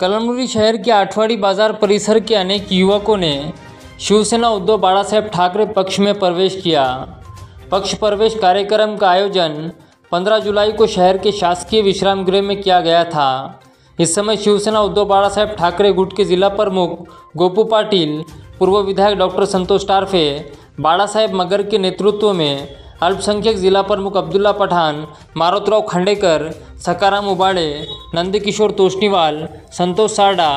कलमनुरी शहर के आठवाड़ी बाजार परिसर के अनेक युवकों ने शिवसेना उद्धव बाळासाहेब ठाकरे पक्ष में प्रवेश किया। पक्ष प्रवेश कार्यक्रम का आयोजन 15 जुलाई को शहर के शासकीय विश्राम गृह में किया गया था। इस समय शिवसेना उद्धव बाळासाहेब ठाकरे गुट के जिला प्रमुख गोपू पाटिल, पूर्व विधायक डॉक्टर संतोष टारफे, बाळासाहेब मगर के नेतृत्व में अल्पसंख्यक जिला प्रमुख अब्दुल्ला पठान, मारुतराव खांडेकर, सकाराम उबाळे, नंदकिशोर तोष्णीवाल, संतोष सारडा,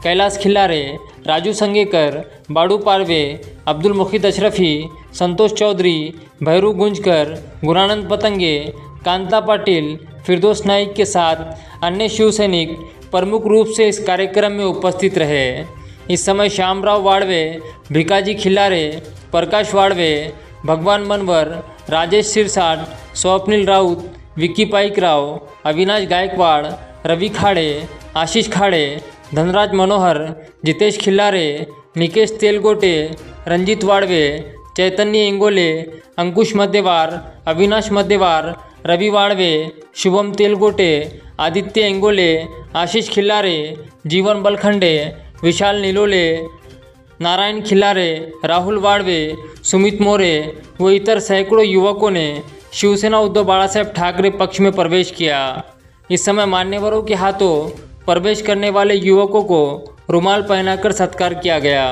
कैलास खिल्लारे, राजू संगेकर, बाडू पारवे, अब्दुल मुखीद अशरफी, संतोष चौधरी, भैरू गुंजकर, गुणानंद पतंगे, कांता पाटिल, फिरदौस नाइक के साथ अन्य शिवसैनिक प्रमुख रूप से इस कार्यक्रम में उपस्थित रहे। इस समय श्यामराव वाड़वे, भिकाजी खिल्लारे, प्रकाश वाड़वे, भगवान मनवर, राजेश सिरसाट, स्वप्निल राउत, विक्की पाईकराव, अविनाश गायकवाड़, रवि खाड़े, आशीष खाड़े, धनराज मनोहर, जितेश खिल्लारे, निकेश तेलगोटे, रंजीत वाड़वे, चैतन्य इंगोले, अंकुश मध्यवार, अविनाश मध्यवार, रवि वाड़वे, शुभम तेलगोटे, आदित्य इंगोले, आशीष खिल्लारे, जीवन बलखंडे, विशाल निलोले, नारायण खिल्लारे, राहुल वाड़वे, सुमित मोरे व इतर सैकड़ों युवकों ने शिवसेना उद्धव बाळासाहेब ठाकरे पक्ष में प्रवेश किया। इस समय मान्यवरों के हाथों प्रवेश करने वाले युवकों को रुमाल पहनाकर सत्कार किया गया।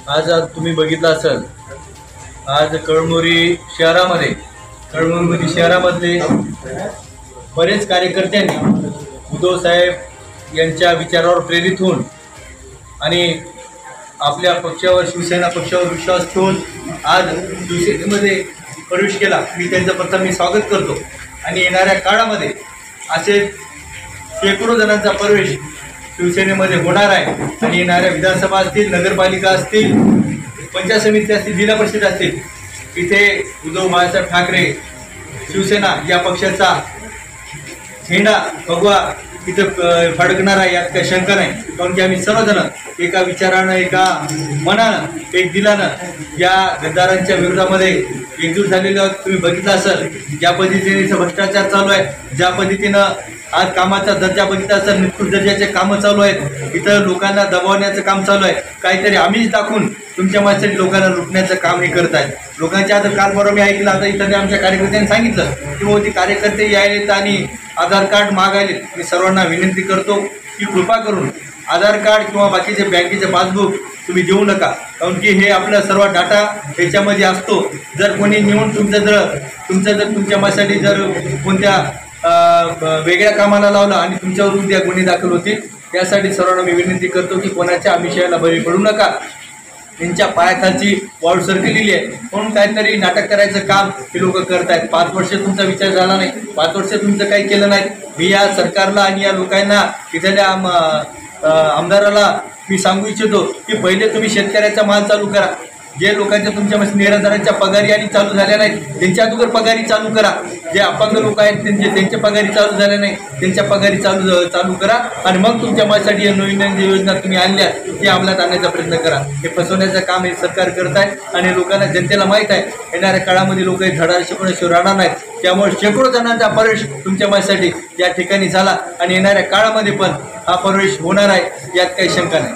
आज तुम्ही बघितलं असेल, आज कळमनुरी शहरामधले बरेच कार्यकर्त्यांनी उद्धव साहेब यांच्या विचारावर प्रेरित होऊन आणि आपल्या पक्षावर, शिवसेना पक्षावर विश्वास ठेवून आज शिवसेनेमध्ये प्रवेश केला। मी त्यांचं प्रथम स्वागत करतो आणि येणाऱ्या काळामध्ये असे शेकडो जणांचा प्रवेश शिवसेनेमध्ये होणार आहे आणि येणाऱ्या विधानसभा असतील, नगरपालिका असतील, पंचायत समिती असतील, जिल्हा परिषद असतील, इथे उद्धव बाळासाहेब ठाकरे शिवसेना या पक्षाचा झेंडा भगवा इथं फडकणार आहे, यात काही शंका नाही। कारण की आम्ही सर्वजण एका विचारानं, एका मनानं, एक दिलानं या गद्दारांच्या विरोधामध्ये एकजूट झालेले आहोत। तुम्ही बघितलं असेल ज्या पद्धतीने इथं भ्रष्टाचार चालू आहे, ज्या पद्धतीनं आज कामाचा दर्जा बघितला असेल, निकृष्ट दर्जाचे कामं चालू आहेत, इथं लोकांना दबावण्याचं काम चालू आहे, काहीतरी आम्हीच दाखवून तुमच्या माझ्यासाठी लोकांना लुटण्याचं काम हे करत आहेत। लोकांच्या आता काल परवा मी ऐकलं, आता इथं आमच्या कार्यकर्त्यांनी सांगितलं की मोदी कार्यकर्ते यायलेत आणि आधार कार्ड मागायले। मी सर्वांना विनंती करतो की कृपा करून आधार कार्ड किंवा बाकीचे बँकेचे पासबुक तुम्ही देऊ नका, कारण की हे आपला सर्व डाटा ह्याच्यामध्ये असतो। जर कोणी नेऊन तुमच्या माझ्यासाठी जर कोणत्या वेगळ्या कामाला लावलं आणि तुमच्यावर उद्या गुन्हे दाखल होतील, त्यासाठी सर्वांना मी विनंती करतो की कोणाच्या आमिषाला बळी पडू नका। त्यांच्या पायाखालची वाळू सरकलेली आहे म्हणून काहीतरी नाटक करायचं काम हे लोक करत आहेत। 5 वर्ष तुमचा विचार झाला नाही, 5 वर्ष तुमचं काही केलं नाही। मी या सरकारला आणि या लोकांना, इथल्या आमदाराला मी सांगू इच्छितो की पहिले तुम्ही शेतकऱ्याचा माल चालू करा। जे लोकांच्या तुमच्या निराधारांच्या पगारी आणि चालू झाल्या नाहीत त्यांच्या अगोदर पगारी चालू करा। जे अपंग लोक आहेत त्यांच्या पगारी चालू झाल्या नाही, त्यांच्या पगारी चालू करा आणि मग तुमच्या माझ्यासाठी या नवीन योजना तुम्ही आणल्या ते अंमलात आणण्याचा प्रयत्न करा। हे फसवण्याचं काम हे सरकार करत आहे आणि लोकांना, जनतेला माहीत आहे येणाऱ्या काळामध्ये लोक हे धडा शिकवण्याशिवाय राहणार नाहीत। त्यामुळे शेकडो जणांचा प्रवेश तुमच्या माझ्यासाठी या ठिकाणी झाला आणि येणाऱ्या काळामध्ये पण हा प्रवेश होणार आहे, यात काही शंका नाही।